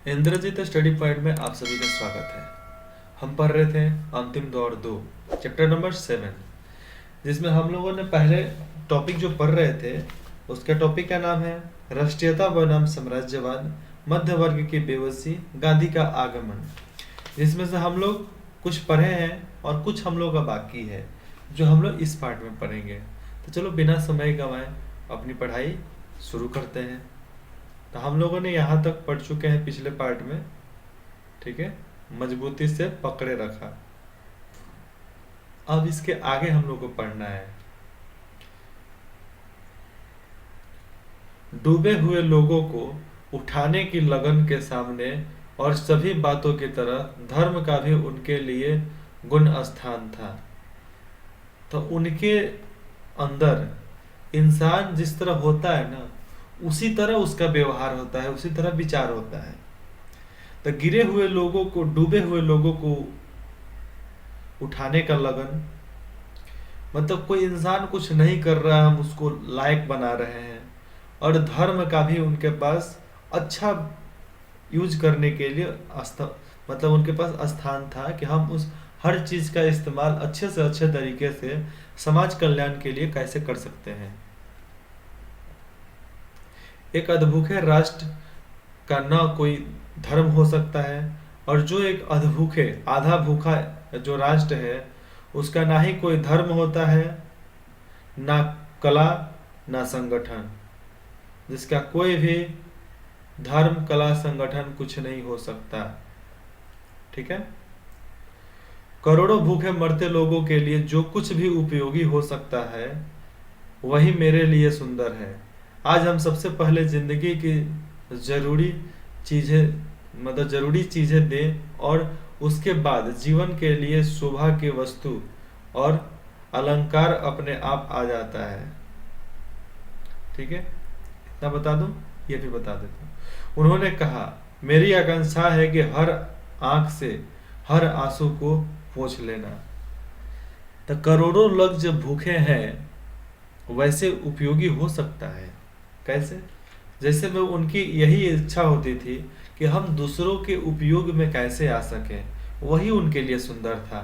Indrajit study point में आप सभी का स्वागत है। हम पढ़ रहे थे अंतिम दौर 2, चैप्टर नंबर 7, जिसमें हम लोगों ने पहले टॉपिक जो पढ़ रहे थे उसका टॉपिक का नाम है राष्ट्रीयता बनाम साम्राज्यवाद, मध्य वर्ग की बेबसी, गांधी का आगमन। जिसमें से हम लोग कुछ पढ़े हैं और कुछ हम लोग का बाकी है जो हम लोग इस पार्ट में पढ़ेंगे। तो चलो बिना समय गंवाए अपनी पढ़ाई शुरू करते हैं। तो हम लोगों ने यहाँ तक पढ़ चुके हैं पिछले पार्ट में, ठीक है, मजबूती से पकड़े रखा। अब इसके आगे हम लोग को पढ़ना है। डूबे हुए लोगों को उठाने की लगन के सामने और सभी बातों की तरह धर्म का भी उनके लिए गुण स्थान था। तो उनके अंदर इंसान जिस तरह होता है ना, उसी तरह उसका व्यवहार होता है, उसी तरह विचार होता है। तो गिरे हुए लोगों को, डूबे हुए लोगों को उठाने का लगन, मतलब कोई इंसान कुछ नहीं कर रहा है, हम उसको लायक बना रहे हैं। और धर्म का भी उनके पास अच्छा यूज करने के लिए मतलब उनके पास स्थान था कि हम उस हर चीज का इस्तेमाल अच्छे से अच्छे तरीके से समाज कल्याण के लिए कैसे कर सकते हैं। एक अधभूखे राष्ट्र का न कोई धर्म हो सकता है, और जो एक अधभूखे आधा भूखा जो राष्ट्र है उसका ना ही कोई धर्म होता है, ना कला, ना संगठन। जिसका कोई भी धर्म, कला, संगठन कुछ नहीं हो सकता। ठीक है। करोड़ों भूखे मरते लोगों के लिए जो कुछ भी उपयोगी हो सकता है वही मेरे लिए सुंदर है। आज हम सबसे पहले जिंदगी की जरूरी चीजें, मतलब जरूरी चीजें दें, और उसके बाद जीवन के लिए शोभा के वस्तु और अलंकार अपने आप आ जाता है। ठीक है, इतना बता दूं, ये भी बता देता हूं। उन्होंने कहा, मेरी आकांक्षा है कि हर आंख से हर आंसू को पोंछ लेना। तो करोड़ों लोग जब भूखे हैं वैसे उपयोगी हो सकता है। कैसे? जैसे में उनकी यही इच्छा होती थी कि हम दूसरों के उपयोग में कैसे आ सकें, वही उनके लिए सुंदर था।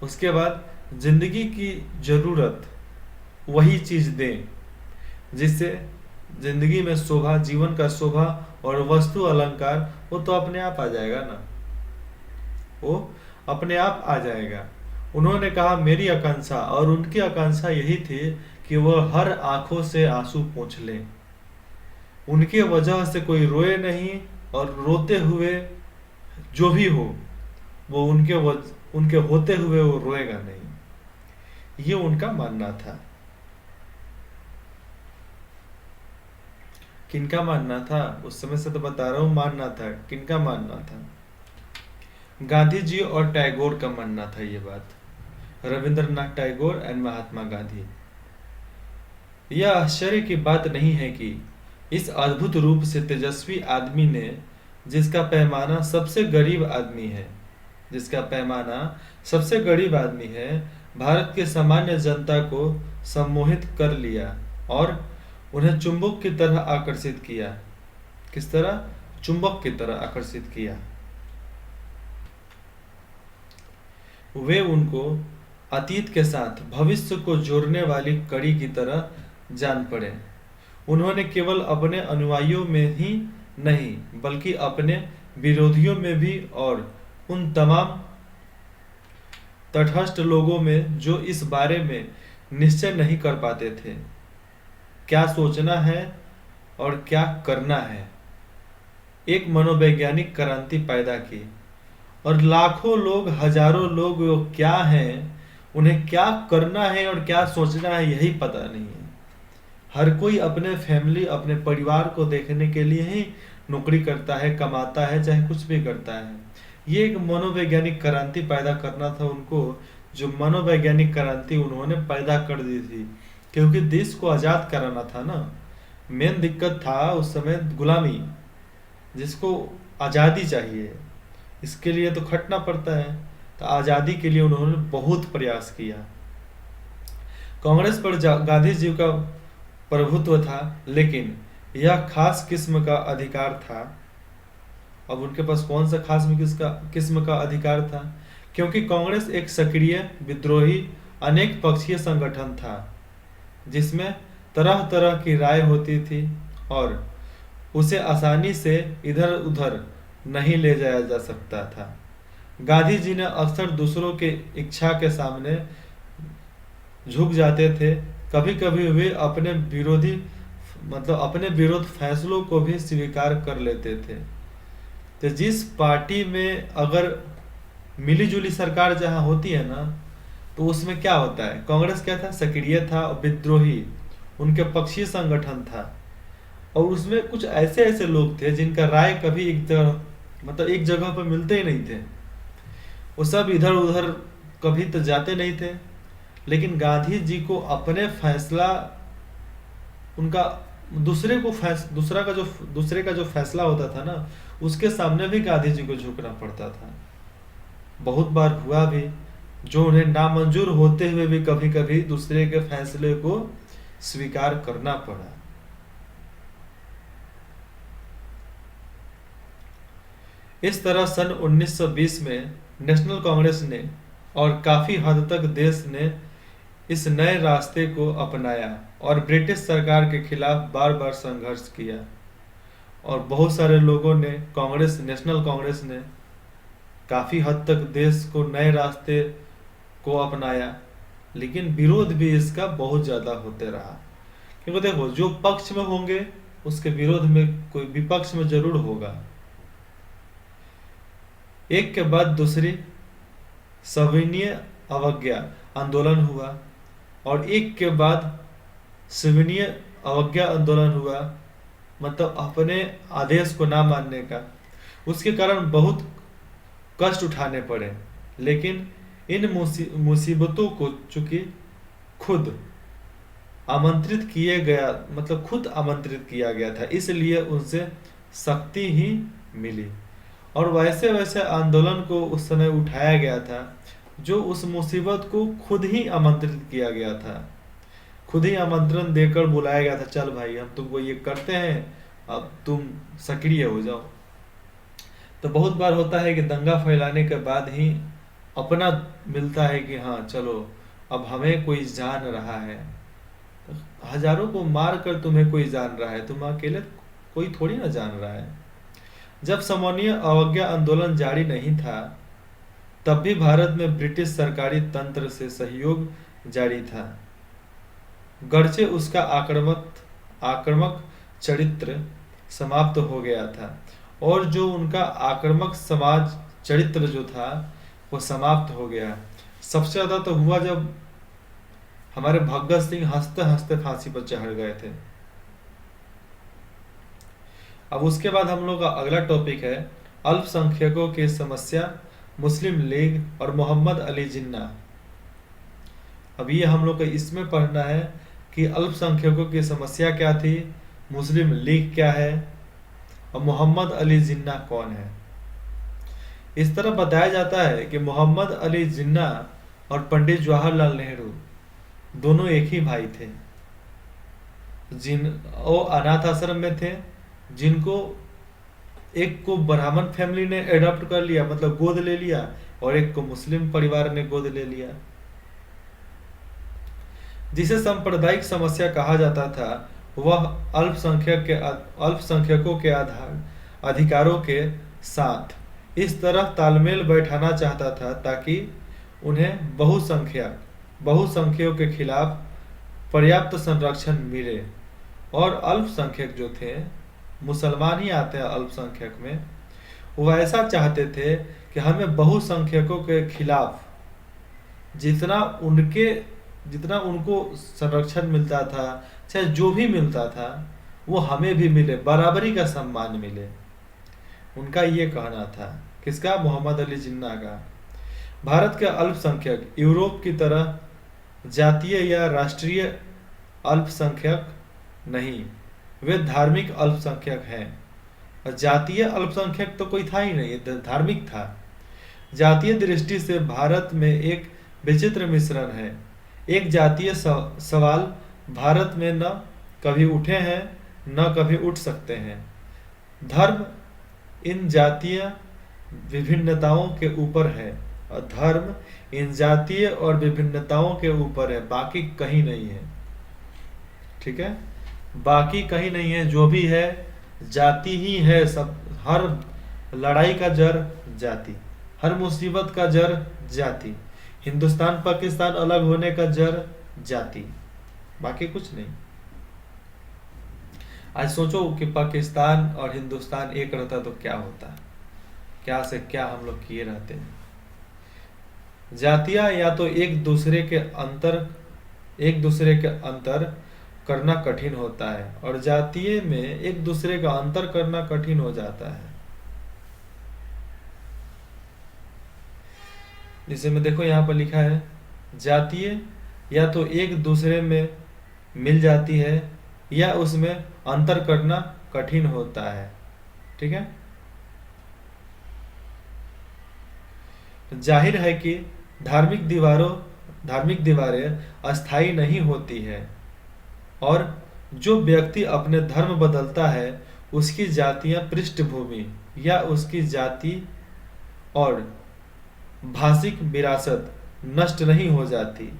उसके बाद जिंदगी की जरूरत वही चीज दें जिससे जिंदगी में शोभा, जीवन का शोभा और वस्तु अलंकार, वो तो अपने आप आ जाएगा ना, वो अपने आप आ जाएगा। उन्होंने कहा मेरी आकांक्षा, और उनकी आकांक्षा यही थी कि वह हर आंखों से आंसू पोंछ ले। उनके वजह से कोई रोए नहीं, और रोते हुए जो भी हो वो उनके होते हुए वो रोएगा नहीं। ये उनका मानना था। किनका मानना था? उस समय से तो बता रहा हूं मानना था। किनका मानना था? गांधी जी और टैगोर का मानना था ये बात। रविंद्रनाथ टैगोर एंड महात्मा गांधी। यह आश्चर्य की बात नहीं है कि इस अद्भुत रूप से तेजस्वी आदमी ने, जिसका पैमाना सबसे गरीब आदमी है, जिसका पैमाना सबसे गरीब आदमी है, भारत के सामान्य जनता को सम्मोहित कर लिया और उन्हें चुंबक की तरह आकर्षित किया। किस तरह? चुंबक की तरह आकर्षित किया। वे उनको अतीत के साथ भविष्य को जोड़ने वाली कड़ी की तरह जान पड़े। उन्होंने केवल अपने अनुयायियों में ही नहीं बल्कि अपने विरोधियों में भी, और उन तमाम तटस्थ लोगों में जो इस बारे में निश्चय नहीं कर पाते थे क्या सोचना है और क्या करना है, एक मनोवैज्ञानिक क्रांति पैदा की। और लाखों लोग, हजारों लोग वो क्या हैं, उन्हें क्या करना है और क्या सोचना है यही पता नहीं है। हर कोई अपने फैमिली, अपने परिवार को देखने के लिए ही नौकरी करता है, कमाता है, चाहे कुछ भी करता है। ये एक मनोवैज्ञानिक क्रांति पैदा करना था उनको, जो मनोवैज्ञानिक क्रांति उन्होंने पैदा कर दी थी, क्योंकि देश को आजाद कराना था ना। मेन दिक्कत था उस समय गुलामी, जिसको आजादी चाहिए, इसके लिए तो खटना पड़ता है। तो आजादी के लिए उन्होंने बहुत प्रयास किया। कांग्रेस पर गांधी जी का प्रभुत्व था, लेकिन यह खास किस्म का अधिकार था अब उनके पास कौन सा खास किस्म का अधिकार था, क्योंकि कांग्रेस एक सक्रिय विद्रोही अनेक पक्षीय संगठन था जिसमें तरह तरह की राय होती थी और उसे आसानी से इधर उधर नहीं ले जाया जा सकता था। गांधी जी ने अक्सर दूसरों के इच्छा के सामने झुक जाते थे। कभी कभी वे अपने विरोध फैसलों को भी स्वीकार कर लेते थे। तो जिस पार्टी में अगर मिलीजुली सरकार जहां होती है ना, तो उसमें क्या होता है, कांग्रेस क्या था, सक्रिय था और विद्रोही, उनके पक्षीय संगठन था। और उसमें कुछ ऐसे ऐसे लोग थे जिनका राय कभी एक जगह पर मिलते ही नहीं थे। वो सब इधर उधर कभी तो जाते नहीं थे। लेकिन गांधी जी को अपने फैसला, उनका दूसरे का जो फैसला होता था ना, उसके सामने भी गांधी जी को झुकना पड़ता था। बहुत बार हुआ भी, जो उन्हें नामंजूर होते हुए भी कभी कभी दूसरे के फैसले को स्वीकार करना पड़ा। इस तरह सन 1920 में नेशनल कांग्रेस ने और काफी हद तक देश ने इस नए रास्ते को अपनाया और ब्रिटिश सरकार के खिलाफ बार बार संघर्ष किया। और बहुत सारे लोगों ने नेशनल कांग्रेस ने काफी हद तक देश को नए रास्ते को अपनाया, लेकिन विरोध भी इसका बहुत ज्यादा होते रहा। क्योंकि देखो, जो पक्ष में होंगे उसके विरोध में कोई विपक्ष में जरूर होगा। एक के बाद दूसरी सविनय अवज्ञा आंदोलन हुआ और एक के बाद सविनय अवज्ञा आंदोलन हुआ, मतलब अपने आदेश को ना मानने का। उसके कारण बहुत कष्ट उठाने पड़े, लेकिन इन मुसीबतों को चूंकि खुद आमंत्रित किया गया था, इसलिए उनसे शक्ति ही मिली। और वैसे वैसे आंदोलन को उस समय उठाया गया था जो उस मुसीबत को खुद ही आमंत्रित किया गया था, खुद ही आमंत्रण देकर बुलाया गया था, चल भाई हम तुमको ये करते हैं, अब तुम सक्रिय हो जाओ। तो बहुत बार होता है कि दंगा फैलाने के बाद ही अपना मिलता है कि हाँ चलो अब हमें कोई जान रहा है। हजारों को मार कर तुम्हें कोई जान रहा है, तुम अकेले कोई थोड़ी ना जान रहा है। जब सविनय अवज्ञा आंदोलन जारी नहीं था, तब भी भारत में ब्रिटिश सरकारी तंत्र से सहयोग जारी था। गरचे उसका आक्रामक चरित्र समाप्त हो गया था, और जो उनका आक्रामक समाज चरित्र जो था वो समाप्त हो गया। सबसे ज्यादा तो हुआ जब हमारे भगत सिंह हंसते हंसते फांसी पर चढ़ गए थे। अब उसके बाद हम लोग का अगला टॉपिक है अल्पसंख्यकों की समस्या, मुस्लिम लीग और मोहम्मद अली जिन्ना। अब ये हम लोग को इसमें पढ़ना है कि अल्पसंख्यकों की समस्या क्या थी, मुस्लिम लीग क्या है और मोहम्मद अली जिन्ना कौन है। इस तरह बताया जाता है कि मोहम्मद अली जिन्ना और पंडित जवाहरलाल नेहरू दोनों एक ही भाई थे, वो अनाथ आश्रम में थे, जिनको एक को ब्राह्मण फैमिली ने एडॉप्ट कर लिया, मतलब गोद ले लिया, और एक को मुस्लिम परिवार ने गोद ले लिया। जिसे सांप्रदायिक समस्या कहा जाता था, वह अल्पसंख्यकों के अधिकारों के साथ इस तरह तालमेल बैठाना चाहता था ताकि उन्हें बहुसंख्यकों के खिलाफ पर्याप्त संरक्षण मिले। और अल्पसंख्यक जो थे, मुसलमान ही आते हैं अल्पसंख्यक में, वो ऐसा चाहते थे कि हमें बहुसंख्यकों के खिलाफ जितना उनको संरक्षण मिलता था, चाहे जो भी मिलता था, वो हमें भी मिले, बराबरी का सम्मान मिले। उनका ये कहना था। किसका? मोहम्मद अली जिन्ना का। भारत के अल्पसंख्यक यूरोप की तरह जातीय या राष्ट्रीय अल्पसंख्यक नहीं, वे धार्मिक अल्पसंख्यक हैं। और जातीय अल्पसंख्यक तो कोई था ही नहीं, धार्मिक था। जातीय दृष्टि से भारत में एक विचित्र मिश्रण है। एक जातीय सवाल भारत में न कभी उठे हैं न कभी उठ सकते हैं। धर्म इन जातीय विभिन्नताओं के ऊपर है, और धर्म इन जातीय और विभिन्नताओं के ऊपर है, बाकी कहीं नहीं है। ठीक है, बाकी कहीं नहीं है, जो भी है जाति ही है। सब, हर लड़ाई का जड़ जाति, हर मुसीबत का जड़ जाति, हिंदुस्तान पाकिस्तान अलग होने का जड़ जाति, बाकी कुछ नहीं। आज सोचो कि पाकिस्तान और हिंदुस्तान एक रहता तो क्या होता, क्या से क्या हम लोग किए रहते हैं। जातियां या तो एक दूसरे के अंतर करना कठिन होता है, और जातीय में एक दूसरे का अंतर करना कठिन हो जाता है। जैसे में देखो यहाँ पर लिखा है, जातीय या तो एक दूसरे में मिल जाती है या उसमें अंतर करना कठिन होता है। ठीक है, जाहिर है कि धार्मिक दीवारें अस्थायी नहीं होती है, और जो व्यक्ति अपने धर्म बदलता है उसकी जातीय पृष्ठभूमि या उसकी जाति और भाषिक विरासत नष्ट नहीं हो जाती।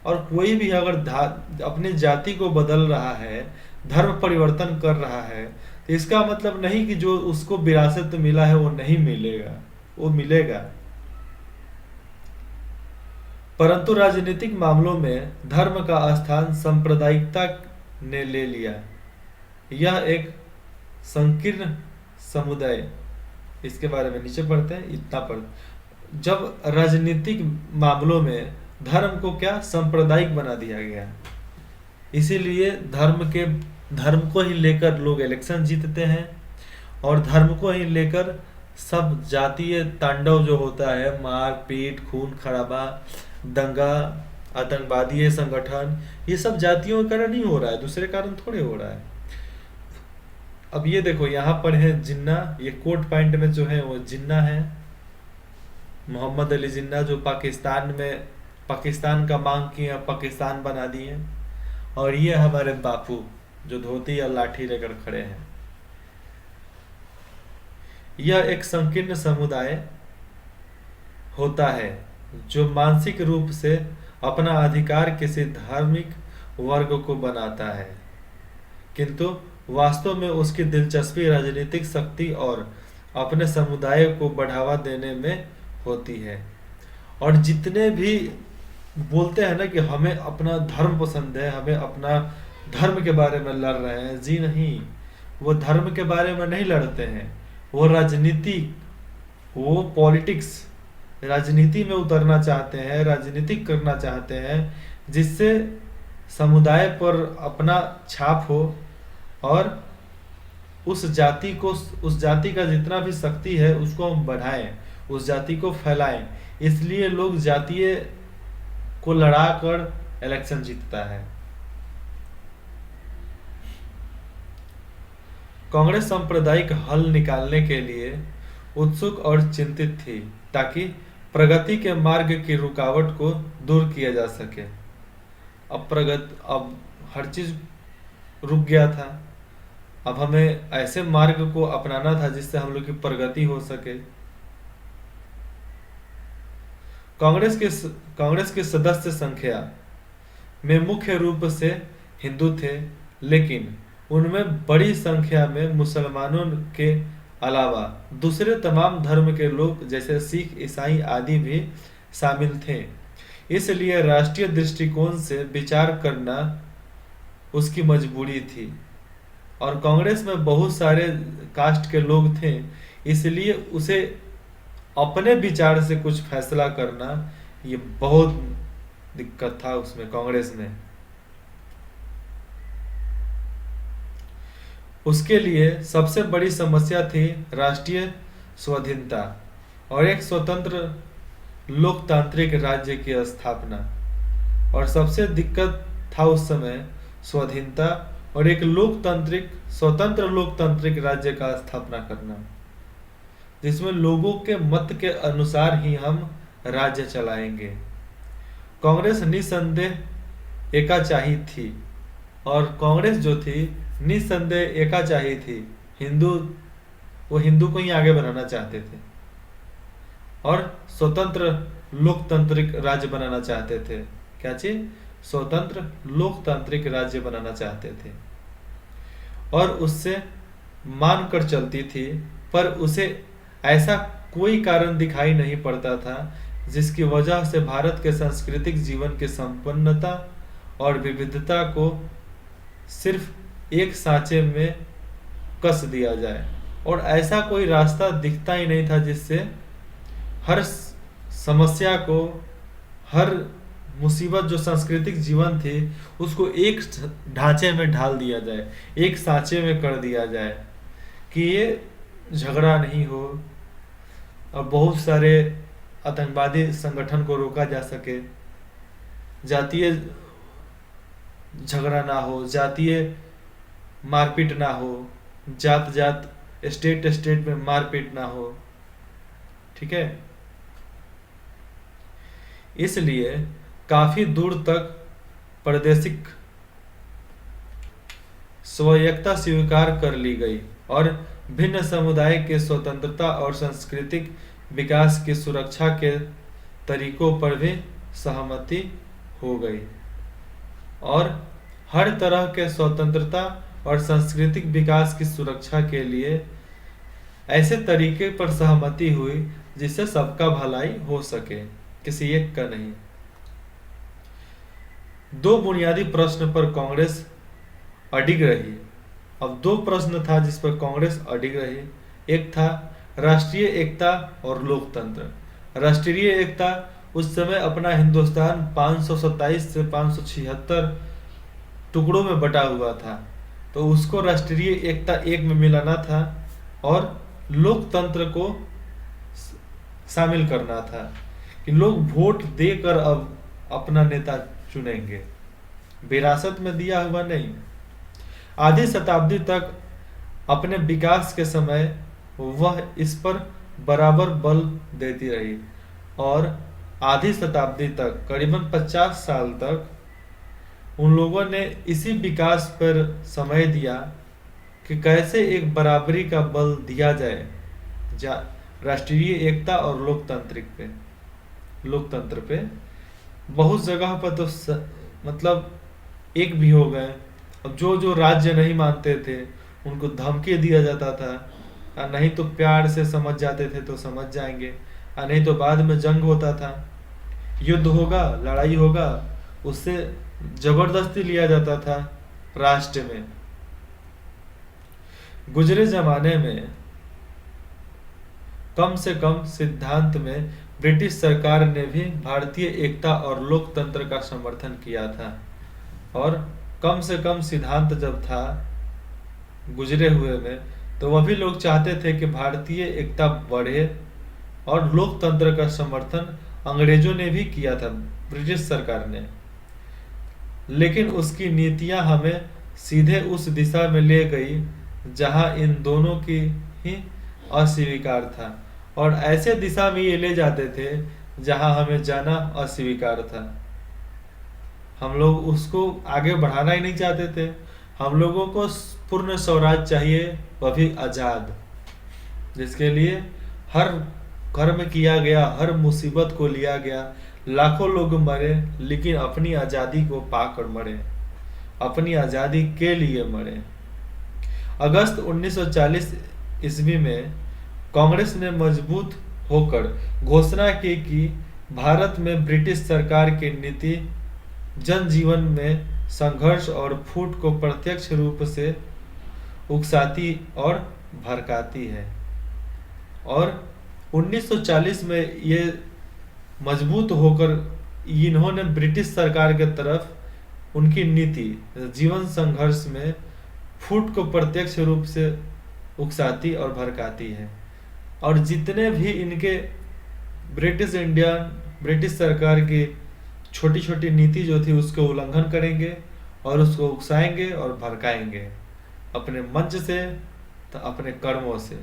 और कोई भी अगर अपने जाति को बदल रहा है, धर्म परिवर्तन कर रहा है, तो इसका मतलब नहीं कि जो उसको विरासत मिला है वो नहीं मिलेगा, वो मिलेगा। परंतु राजनीतिक मामलों में धर्म का स्थान सांप्रदायिकता ने ले लिया। यह एक संकीर्ण समुदाय, इसके बारे में नीचे पढ़ते हैं, इतना पढ़। जब राजनीतिक मामलों में धर्म को क्या सांप्रदायिक बना दिया गया, इसीलिए धर्म को ही लेकर लोग इलेक्शन जीतते हैं, और धर्म को ही लेकर सब जातीय तांडव जो होता है, मार पीट, खून खराबा, दंगा, आतंकवादी संगठन, ये सब जातियों के कारण ही हो रहा है, दूसरे कारण थोड़े हो रहा है। अब ये देखो यहाँ पर है जिन्ना, ये कोट पॉइंट में जो है वो जिन्ना है, मोहम्मद अली जिन्ना, जो पाकिस्तान का मांग किए, पाकिस्तान बना दिए। और ये हमारे बापू जो धोती और लाठी लेकर खड़े हैं। यह एक संकीर्ण समुदाय होता है जो मानसिक रूप से अपना अधिकार किसी धार्मिक वर्ग को बनाता है, किंतु वास्तव में उसकी दिलचस्पी राजनीतिक शक्ति और अपने समुदाय को बढ़ावा देने में होती है। और जितने भी बोलते हैं ना कि हमें अपना धर्म पसंद है, हमें अपना धर्म के बारे में लड़ रहे हैं, जी नहीं, वो धर्म के बारे में नहीं लड़ते हैं, वो राजनीति, वो पॉलिटिक्स, राजनीति में उतरना चाहते हैं, राजनीतिक करना चाहते हैं, जिससे समुदाय पर अपना छाप हो और उस जाति का जितना भी शक्ति है उसको हम बढ़ाएं, उस जाति को फैलाएं। इसलिए लोग जातीय को लड़ाकर इलेक्शन जीतता है। कांग्रेस सांप्रदायिक हल निकालने के लिए उत्सुक और चिंतित थी, ताकि प्रगति के मार्ग की रुकावट को दूर किया जा सके। अब हर चीज रुक गया था, अब हमें ऐसे मार्ग को अपनाना था जिससे हम लोग की प्रगति हो सके। कांग्रेस के सदस्य संख्या में मुख्य रूप से हिंदू थे, लेकिन उनमें बड़ी संख्या में मुसलमानों के अलावा दूसरे तमाम धर्म के लोग जैसे सिख, ईसाई आदि भी शामिल थे। इसलिए राष्ट्रीय दृष्टिकोण से विचार करना उसकी मजबूरी थी, और कांग्रेस में बहुत सारे कास्ट के लोग थे, इसलिए उसे अपने विचार से कुछ फैसला करना ये बहुत दिक्कत था उसमें, कांग्रेस में। उसके लिए सबसे बड़ी समस्या थी राष्ट्रीय स्वाधीनता और एक स्वतंत्र लोकतांत्रिक राज्य की स्थापना। और सबसे दिक्कत था उस समय स्वाधीनता और एक स्वतंत्र लोकतांत्रिक राज्य का स्थापना करना, जिसमें लोगों के मत के अनुसार ही हम राज्य चलाएंगे। कांग्रेस निसंदेह एकाचाही थी, और कांग्रेस जो थी निसंदेह एकाचाही थी, हिंदू वो हिंदू को ही आगे बढ़ाना चाहते थे और स्वतंत्र लोकतांत्रिक राज्य बनाना चाहते थे। क्या चीज? स्वतंत्र लोकतांत्रिक राज्य बनाना चाहते थे और उससे मानकर चलती थी, पर उसे ऐसा कोई कारण दिखाई नहीं पड़ता था जिसकी वजह से भारत के सांस्कृतिक जीवन की संपन्नता और विविधता को सिर्फ एक सांचे में कस दिया जाए। और ऐसा कोई रास्ता दिखता ही नहीं था जिससे हर समस्या को, हर मुसीबत जो सांस्कृतिक जीवन थी उसको एक ढांचे में ढाल दिया जाए, एक सांचे में कर दिया जाए कि ये झगड़ा नहीं हो और बहुत सारे आतंकवादी संगठन को रोका जा सके, जातीय झगड़ा ना हो, जातीय मारपीट ना हो, जात जात स्टेट स्टेट में मारपीट ना हो। ठीक है, इसलिए काफी दूर तक प्रादेशिक स्वायत्तता स्वीकार कर ली गई और भिन्न समुदाय के स्वतंत्रता और सांस्कृतिक विकास की सुरक्षा के तरीकों पर भी सहमति हो गई और हर तरह के स्वतंत्रता और सांस्कृतिक विकास की सुरक्षा के लिए ऐसे तरीके पर सहमति हुई जिससे सबका भलाई हो सके, किसी एक का नहीं। दो बुनियादी प्रश्न पर कांग्रेस अडिग रही। अब दो प्रश्न था जिस पर कांग्रेस अडिग रही। एक था राष्ट्रीय एकता और लोकतंत्र। राष्ट्रीय एकता, उस समय अपना हिंदुस्तान 527 से 576 टुकड़ों में बटा हुआ था, तो उसको राष्ट्रीय एकता एक में मिलाना था और लोकतंत्र को शामिल करना था कि लोग वोट देकर अब अपना नेता चुनेंगे, विरासत में दिया हुआ नहीं। आधी शताब्दी तक अपने विकास के समय वह इस पर बराबर बल देती रही और आधी शताब्दी तक, करीबन 50 साल तक उन लोगों ने इसी विकास पर समय दिया कि कैसे एक बराबरी का बल दिया जाए राष्ट्रीय एकता और लोकतंत्र पे। बहुत जगह पर तो मतलब एक भी हो गए। अब जो राज्य नहीं मानते थे उनको धमकी दिया जाता था, और नहीं तो प्यार से समझ जाते थे तो समझ जाएंगे, और नहीं तो बाद में जंग होता था, युद्ध होगा, लड़ाई होगा, उससे जबरदस्ती लिया जाता था राष्ट्र में। गुजरे जमाने में कम से कम सिद्धांत में ब्रिटिश सरकार ने भी भारतीय एकता और लोकतंत्र का समर्थन किया था, और कम से कम सिद्धांत जब था गुजरे हुए में, तो वह भी लोग चाहते थे कि भारतीय एकता बढ़े, और लोकतंत्र का समर्थन अंग्रेजों ने भी किया था, ब्रिटिश सरकार ने। लेकिन उसकी नीतियां हमें सीधे उस दिशा में ले गई जहां इन दोनों की ही अस्वीकार था, और ऐसे दिशा में ये ले जाते थे जहां हमें जाना अस्वीकार था। हम लोग उसको आगे बढ़ाना ही नहीं चाहते थे। हम लोगों को पूर्ण स्वराज चाहिए, वह भी आजाद, जिसके लिए हर घर में किया गया, हर मुसीबत को लिया गया, लाखों लोग मरे, लेकिन अपनी आजादी को पाकर मरे, अपनी आजादी के लिए मरे। अगस्त 1940 ईस्वी में कांग्रेस ने मजबूत होकर घोषणा की कि भारत में ब्रिटिश सरकार की नीति जनजीवन में संघर्ष और फूट को प्रत्यक्ष रूप से उकसाती और भड़काती है। और 1940 में ये मजबूत होकर इन्होंने ब्रिटिश सरकार के तरफ उनकी नीति जीवन संघर्ष में फूट को प्रत्यक्ष रूप से उकसाती और भड़काती है। और जितने भी इनके ब्रिटिश सरकार की छोटी छोटी नीति जो थी उसको उल्लंघन करेंगे और उसको उकसाएंगे और भड़काएंगे, अपने मंच से तो अपने कर्मों से।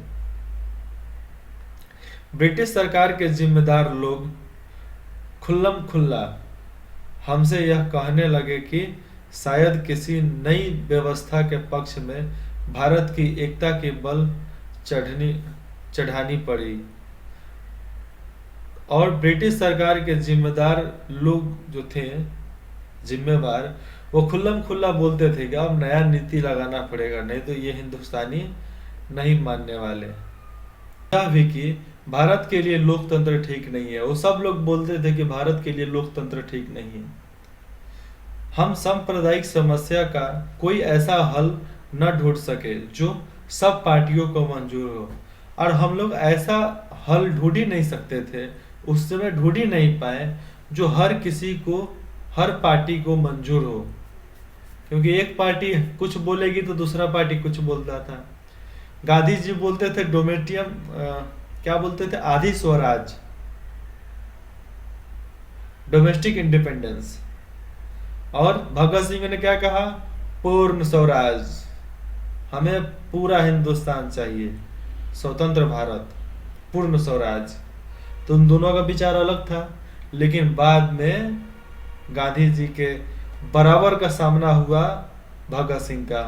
ब्रिटिश सरकार के जिम्मेदार लोग खुल्लम खुल्ला हमसे यह कहने लगे कि शायद किसी नई व्यवस्था के पक्ष में भारत की एकता की बल चढ़नी चढ़ानी पड़ी। और ब्रिटिश सरकार के जिम्मेदार लोग जो थे, जिम्मेवार, वो खुल्लम खुल्ला बोलते थे कि अब नया नीति लगाना पड़ेगा, नहीं तो ये हिंदुस्तानी नहीं मानने वाले। यह भी कि भारत के लिए लोकतंत्र ठीक नहीं है, वो सब लोग बोलते थे कि भारत के लिए लोकतंत्र ठीक नहीं है। हम सांप्रदायिक समस्या का कोई ऐसा हल न ढूंढ सके जो सब पार्टियों को मंजूर हो, और हम लोग ऐसा हल ढूंढ ही नहीं सकते थे, उस समय ढूंढ ही नहीं पाए जो हर किसी को, हर पार्टी को मंजूर हो, क्योंकि एक पार्टी कुछ बोलेगी तो दूसरा पार्टी कुछ बोलता था। गांधी जी बोलते थे डोमेटियम, क्या बोलते थे, आधी स्वराज, डोमेस्टिक इंडिपेंडेंस, और भगत सिंह ने क्या कहा, पूर्ण स्वराज, हमें पूरा हिंदुस्तान चाहिए, स्वतंत्र भारत, पूर्ण स्वराज। तो उन दोनों का विचार अलग था, लेकिन बाद में गांधी जी के बराबर का सामना हुआ भगत सिंह का।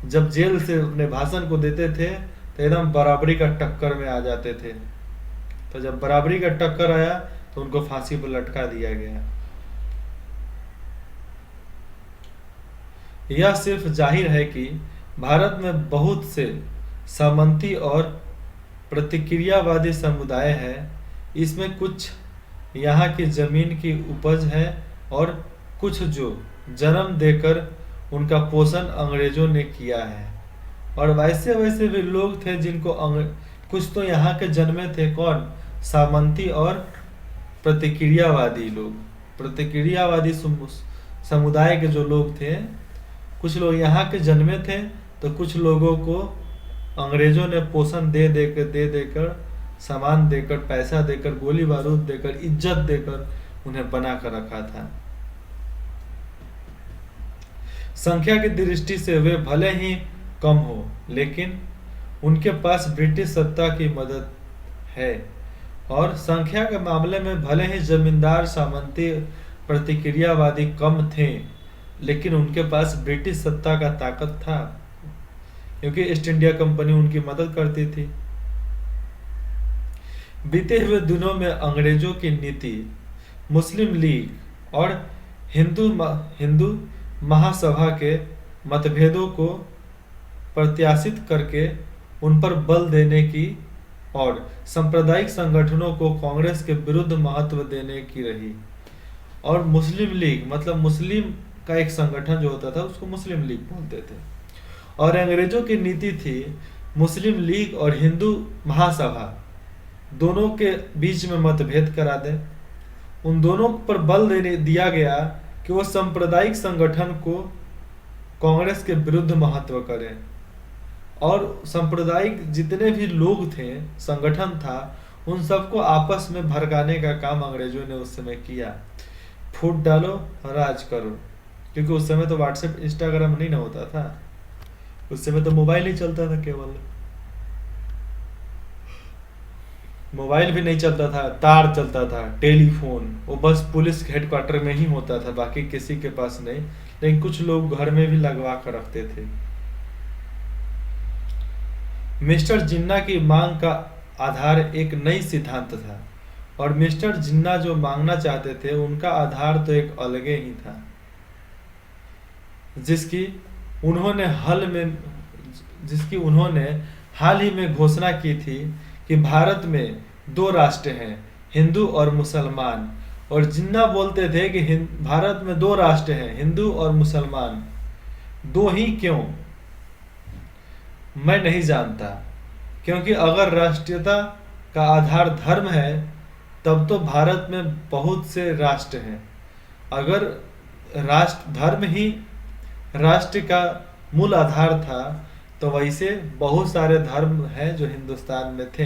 जब जेल से अपने भाषण को देते थे तो एकदम बराबरी का टक्कर में आ जाते थे। तो जब बराबरी का टक्कर आया तो उनको फांसी पर लटका दिया गया। यह सिर्फ जाहिर है कि भारत में बहुत से सामंती और प्रतिक्रियावादी समुदाय है। इसमें कुछ यहाँ की जमीन की उपज है और कुछ जो जन्म देकर उनका पोषण अंग्रेजों ने किया है। और वैसे वैसे भी लोग थे जिनको कुछ तो यहाँ के जन्मे थे, कौन, सामंती और प्रतिक्रियावादी लोग। प्रतिक्रियावादी समुदाय के जो लोग थे, कुछ लोग यहाँ के जन्मे थे, तो कुछ लोगों को अंग्रेजों ने पोषण दे देकर, सामान देकर, पैसा देकर, गोली बारूद देकर, इज्जत देकर उन्हें बना कर रखा था। संख्या की दृष्टि से वे भले ही कम हो, लेकिन उनके पास ब्रिटिश सत्ता की मदद है। और संख्या के मामले में भले ही जमींदार, सामंती, प्रतिक्रियावादी कम थे, लेकिन उनके पास ब्रिटिश सत्ता का ताकत था, क्योंकि ईस्ट इंडिया कंपनी उनकी मदद करती थी। बीते हुए दिनों में अंग्रेजों की नीति मुस्लिम लीग और हिंदू महासभा के मतभेदों को प्रत्याशित करके उन पर बल देने की और सांप्रदायिक संगठनों को कांग्रेस के विरुद्ध महत्व देने की रही। और मुस्लिम लीग मतलब मुस्लिम का एक संगठन जो होता था उसको मुस्लिम लीग बोलते थे। और अंग्रेजों की नीति थी मुस्लिम लीग और हिंदू महासभा दोनों के बीच में मतभेद करा दे। उन दोनों पर बल दिया गया कि वो सांप्रदायिक संगठन को कांग्रेस के विरुद्ध महत्व करें। और सांप्रदायिक जितने भी लोग थे, संगठन था, उन सबको आपस में भड़काने का काम अंग्रेजों ने उस समय किया। फूट डालो, राज करो, क्योंकि उस समय तो व्हाट्सएप, इंस्टाग्राम नहीं ना होता था, उस समय तो मोबाइल ही चलता था, केवल मोबाइल भी नहीं चलता था, तार चलता था, टेलीफोन वो बस पुलिस हेडक्वार्टर में ही होता था, बाकी किसी के पास नहीं। लेकिन कुछ लोग घर में भी लगवा कर रखते थे। मिस्टर जिन्ना की मांग का आधार एक नई सिद्धांत था, और मिस्टर जिन्ना जो मांगना चाहते थे उनका आधार तो एक अलग ही था, जिसकी उन्होंने हाल ही में घोषणा की थी कि भारत में 2 राष्ट्र हैं, हिंदू और मुसलमान। और जिन्ना बोलते थे कि भारत में 2 राष्ट्र हैं, हिंदू और मुसलमान। 2 ही क्यों, मैं नहीं जानता, क्योंकि अगर राष्ट्रीयता का आधार धर्म है तब तो भारत में बहुत से राष्ट्र हैं। अगर धर्म ही राष्ट्र का मूल आधार था तो वैसे बहुत सारे धर्म हैं जो हिंदुस्तान में थे।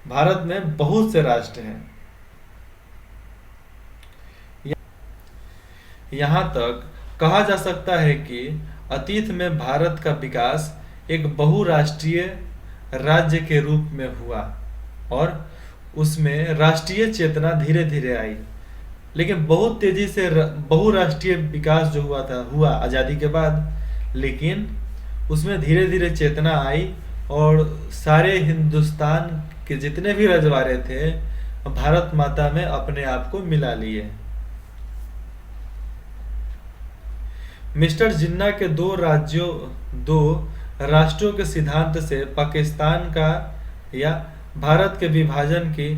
भारत में बहुत से राष्ट्र हैं। यहाँ तक कहा जा सकता है कि अतीत में भारत का विकास एक बहुराष्ट्रीय राज्य के रूप में हुआ और उसमें राष्ट्रीय चेतना धीरे धीरे आई। लेकिन बहुत तेजी से बहुराष्ट्रीय विकास जो हुआ आज़ादी के बाद, लेकिन उसमें धीरे धीरे चेतना आई और सारे हिंदुस्तान के जितने भी रजवाड़े थे भारत माता में अपने आप को मिला लिए। मिस्टर जिन्ना के दो राष्ट्रों के सिद्धांत से पाकिस्तान का या भारत के विभाजन की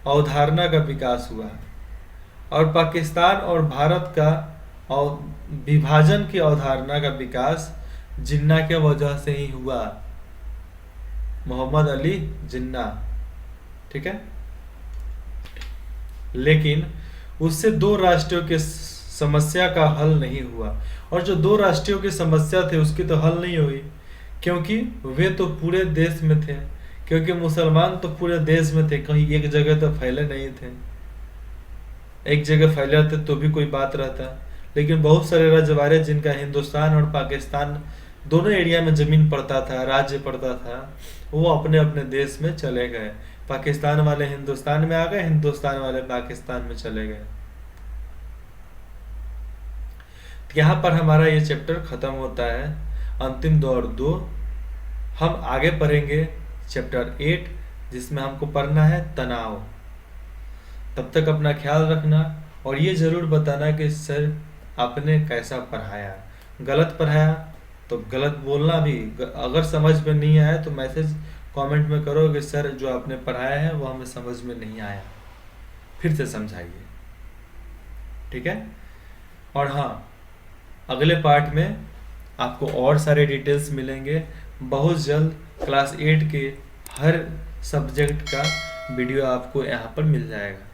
अवधारणा का विकास हुआ और पाकिस्तान और भारत का विभाजन की अवधारणा का विकास जिन्ना के वजह से ही हुआ। मोहम्मद अली जिन्ना, ठीक है। लेकिन उससे दो राष्ट्रों की समस्या का हल नहीं हुआ और जो दो राष्ट्रों की समस्या थे उसकी तो हल नहीं हुई, क्योंकि वे तो पूरे देश में थे, क्योंकि मुसलमान तो पूरे देश में थे, कहीं एक जगह तो फैले नहीं थे। एक जगह फैले रहते तो भी कोई बात रहता, लेकिन बहुत सारे रजवाड़े जिनका हिंदुस्तान और पाकिस्तान दोनों एरिया में जमीन पड़ता था, राज्य पड़ता था, वो अपने अपने देश में चले गए। पाकिस्तान वाले हिंदुस्तान में आ गए, हिंदुस्तान वाले पाकिस्तान में चले गए। यहाँ पर हमारा ये चैप्टर खत्म होता है, अंतिम दौर 2। हम आगे पढ़ेंगे चैप्टर 8, जिसमें हमको पढ़ना है तनाव। तब तक अपना ख्याल रखना और ये जरूर बताना कि सर आपने कैसा पढ़ाया। गलत पढ़ाया तो गलत बोलना भी, अगर समझ में नहीं आया तो मैसेज कमेंट में करो कि सर जो आपने पढ़ाया है वो हमें समझ में नहीं आया, फिर से समझाइए, ठीक है। और हाँ, अगले पार्ट में आपको और सारे डिटेल्स मिलेंगे बहुत जल्द। क्लास 8 के हर सब्जेक्ट का वीडियो आपको यहाँ पर मिल जाएगा।